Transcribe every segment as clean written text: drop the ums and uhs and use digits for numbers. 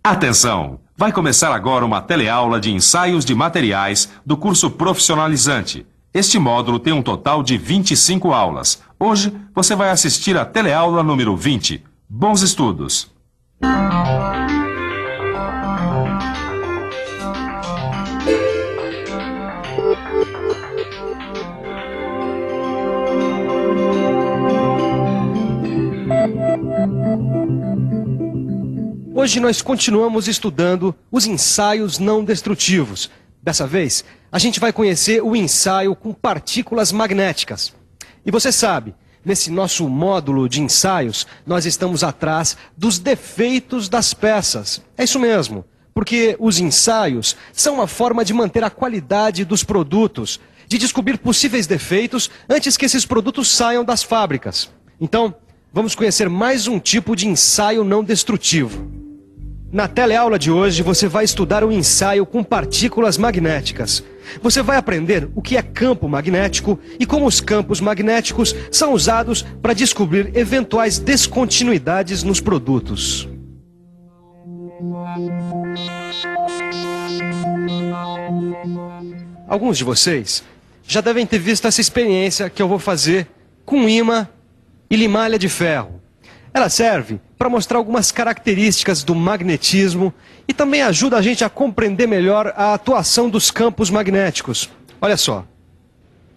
Atenção! Vai começar agora uma teleaula de ensaios de materiais do curso profissionalizante. Este módulo tem um total de 25 aulas. Hoje você vai assistir a teleaula número 20. Bons estudos! Hoje nós continuamos estudando os ensaios não destrutivos. Dessa vez, a gente vai conhecer o ensaio com partículas magnéticas. E você sabe, nesse nosso módulo de ensaios, nós estamos atrás dos defeitos das peças. É isso mesmo, porque os ensaios são uma forma de manter a qualidade dos produtos, de descobrir possíveis defeitos antes que esses produtos saiam das fábricas. Então, vamos conhecer mais um tipo de ensaio não destrutivo. Na teleaula de hoje, você vai estudar o ensaio com partículas magnéticas. Você vai aprender o que é campo magnético e como os campos magnéticos são usados para descobrir eventuais descontinuidades nos produtos. Alguns de vocês já devem ter visto essa experiência que eu vou fazer com ímã e limalha de ferro. Ela serve para mostrar algumas características do magnetismo e também ajuda a gente a compreender melhor a atuação dos campos magnéticos. Olha só,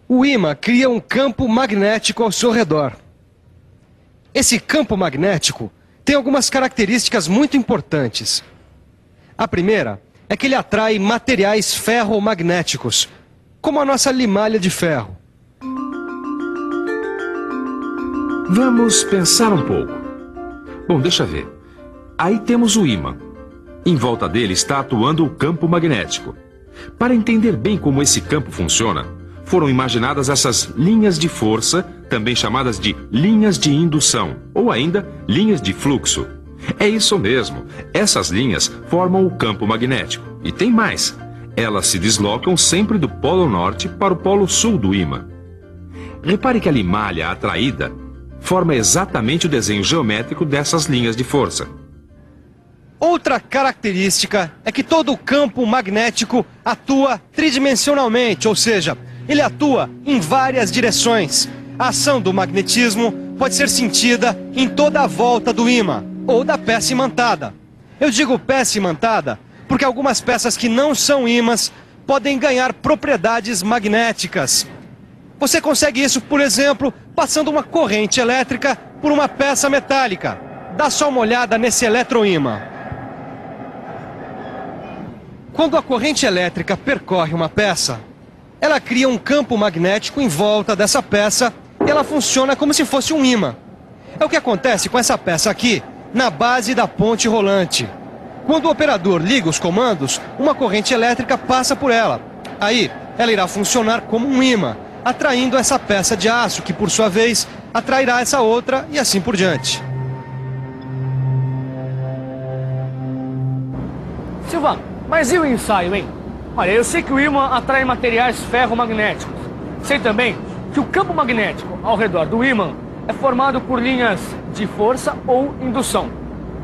o ímã cria um campo magnético ao seu redor. Esse campo magnético tem algumas características muito importantes. A primeira é que ele atrai materiais ferromagnéticos, como a nossa limalha de ferro. Vamos pensar um pouco. Bom, deixa ver. Aí temos o ímã. Em volta dele está atuando o campo magnético. Para entender bem como esse campo funciona, foram imaginadas essas linhas de força, também chamadas de linhas de indução, ou ainda linhas de fluxo. É isso mesmo. Essas linhas formam o campo magnético. E tem mais. Elas se deslocam sempre do polo norte para o polo sul do ímã. Repare que a limalha atraída forma exatamente o desenho geométrico dessas linhas de força. Outra característica é que todo o campo magnético atua tridimensionalmente, ou seja, ele atua em várias direções. A ação do magnetismo pode ser sentida em toda a volta do ímã, ou da peça imantada. Eu digo peça imantada porque algumas peças que não são ímãs podem ganhar propriedades magnéticas. Você consegue isso, por exemplo, passando uma corrente elétrica por uma peça metálica. Dá só uma olhada nesse eletroímã. Quando a corrente elétrica percorre uma peça, ela cria um campo magnético em volta dessa peça e ela funciona como se fosse um ímã. É o que acontece com essa peça aqui, na base da ponte rolante. Quando o operador liga os comandos, uma corrente elétrica passa por ela. Aí, ela irá funcionar como um ímã, atraindo essa peça de aço, que por sua vez atrairá essa outra e assim por diante. Silvano, mas e o ensaio, hein? Olha, eu sei que o ímã atrai materiais ferromagnéticos. Sei também que o campo magnético ao redor do ímã é formado por linhas de força ou indução.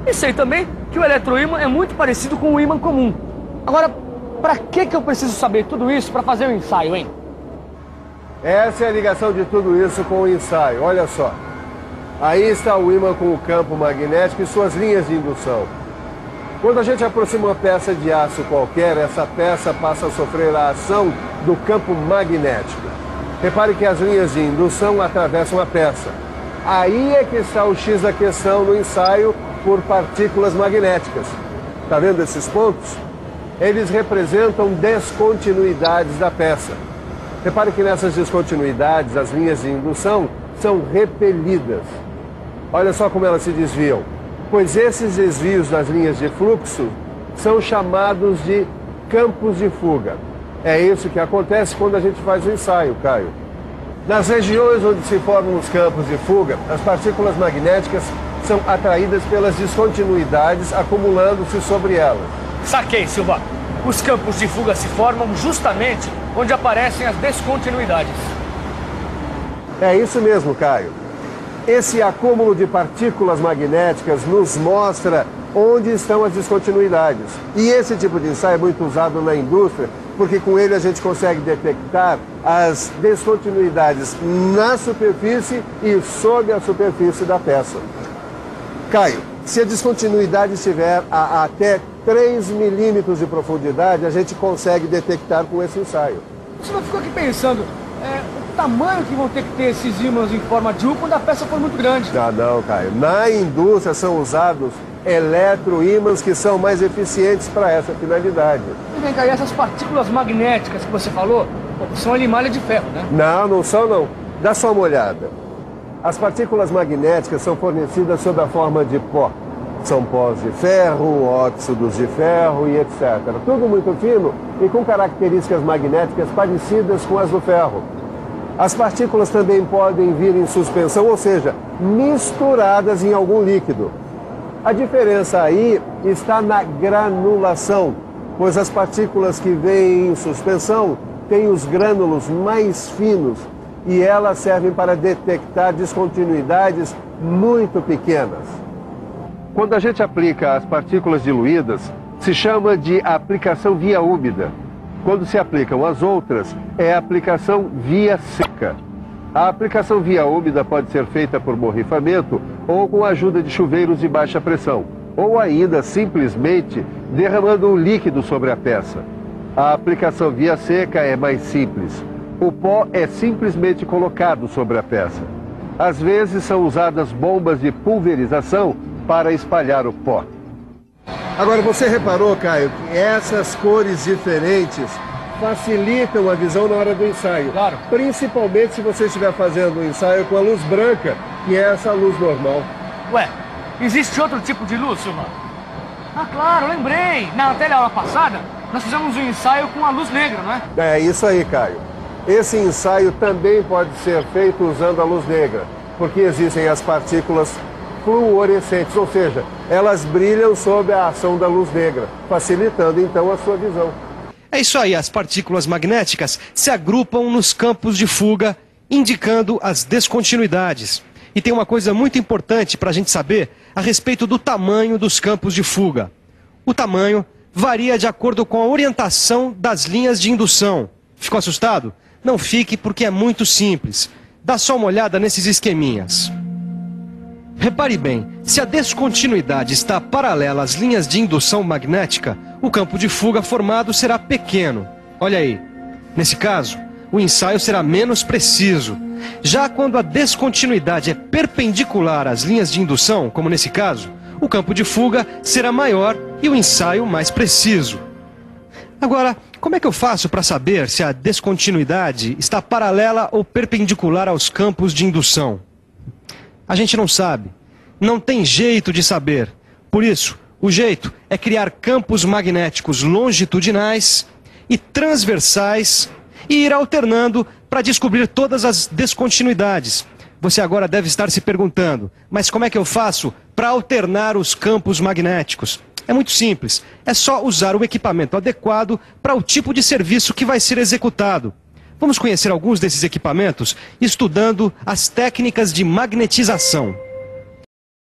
E sei também que o eletroímã é muito parecido com o ímã comum. Agora, para que eu preciso saber tudo isso para fazer o ensaio, hein? Essa é a ligação de tudo isso com o ensaio, olha só. Aí está o ímã com o campo magnético e suas linhas de indução. Quando a gente aproxima uma peça de aço qualquer, essa peça passa a sofrer a ação do campo magnético. Repare que as linhas de indução atravessam a peça. Aí é que está o X da questão no ensaio por partículas magnéticas. Está vendo esses pontos? Eles representam descontinuidades da peça. Repare que nessas descontinuidades, as linhas de indução são repelidas. Olha só como elas se desviam. Pois esses desvios das linhas de fluxo são chamados de campos de fuga. É isso que acontece quando a gente faz o ensaio, Caio. Nas regiões onde se formam os campos de fuga, as partículas magnéticas são atraídas pelas descontinuidades acumulando-se sobre elas. Saquei, Silvano. Os campos de fuga se formam justamente onde aparecem as descontinuidades. É isso mesmo, Caio. Esse acúmulo de partículas magnéticas nos mostra onde estão as descontinuidades. E esse tipo de ensaio é muito usado na indústria, porque com ele a gente consegue detectar as descontinuidades na superfície e sob a superfície da peça. Caio, se a descontinuidade estiver a até 3 milímetros de profundidade, a gente consegue detectar com esse ensaio. Você não ficou aqui pensando, o tamanho que vão ter que ter esses ímãs em forma de U quando a peça for muito grande? Ah, não, Caio. Na indústria são usados eletroímãs que são mais eficientes para essa finalidade. E vem cá, e essas partículas magnéticas que você falou, são alimalha de ferro, né? Não, não são não. Dá só uma olhada. As partículas magnéticas são fornecidas sob a forma de pó. São pós de ferro, óxidos de ferro e etc. Tudo muito fino e com características magnéticas parecidas com as do ferro. As partículas também podem vir em suspensão, ou seja, misturadas em algum líquido. A diferença aí está na granulação, pois as partículas que vêm em suspensão têm os grânulos mais finos e elas servem para detectar descontinuidades muito pequenas. Quando a gente aplica as partículas diluídas, se chama de aplicação via úmida. Quando se aplicam as outras, é aplicação via seca. A aplicação via úmida pode ser feita por borrifamento ou com a ajuda de chuveiros de baixa pressão, ou ainda simplesmente derramando um líquido sobre a peça. A aplicação via seca é mais simples. O pó é simplesmente colocado sobre a peça. Às vezes são usadas bombas de pulverização para espalhar o pó. Agora, você reparou, Caio, que essas cores diferentes facilitam a visão na hora do ensaio. Claro. Principalmente se você estiver fazendo o ensaio com a luz branca, que é essa luz normal. Ué, existe outro tipo de luz, Silmar? Ah, claro, lembrei. Na teleaula passada, nós fizemos um ensaio com a luz negra, não é? É isso aí, Caio. Esse ensaio também pode ser feito usando a luz negra, porque existem as partículas fluorescentes, ou seja, elas brilham sob a ação da luz negra, facilitando então a sua visão. É isso aí, as partículas magnéticas se agrupam nos campos de fuga, indicando as descontinuidades. E tem uma coisa muito importante para a gente saber a respeito do tamanho dos campos de fuga. O tamanho varia de acordo com a orientação das linhas de indução. Ficou assustado? Não fique, porque é muito simples. Dá só uma olhada nesses esqueminhas. Repare bem, se a descontinuidade está paralela às linhas de indução magnética, o campo de fuga formado será pequeno. Olha aí. Nesse caso, o ensaio será menos preciso. Já quando a descontinuidade é perpendicular às linhas de indução, como nesse caso, o campo de fuga será maior e o ensaio mais preciso. Agora, como é que eu faço para saber se a descontinuidade está paralela ou perpendicular aos campos de indução? A gente não sabe. Não tem jeito de saber. Por isso, o jeito é criar campos magnéticos longitudinais e transversais e ir alternando para descobrir todas as descontinuidades. Você agora deve estar se perguntando, mas como é que eu faço para alternar os campos magnéticos? É muito simples. É só usar o equipamento adequado para o tipo de serviço que vai ser executado. Vamos conhecer alguns desses equipamentos estudando as técnicas de magnetização.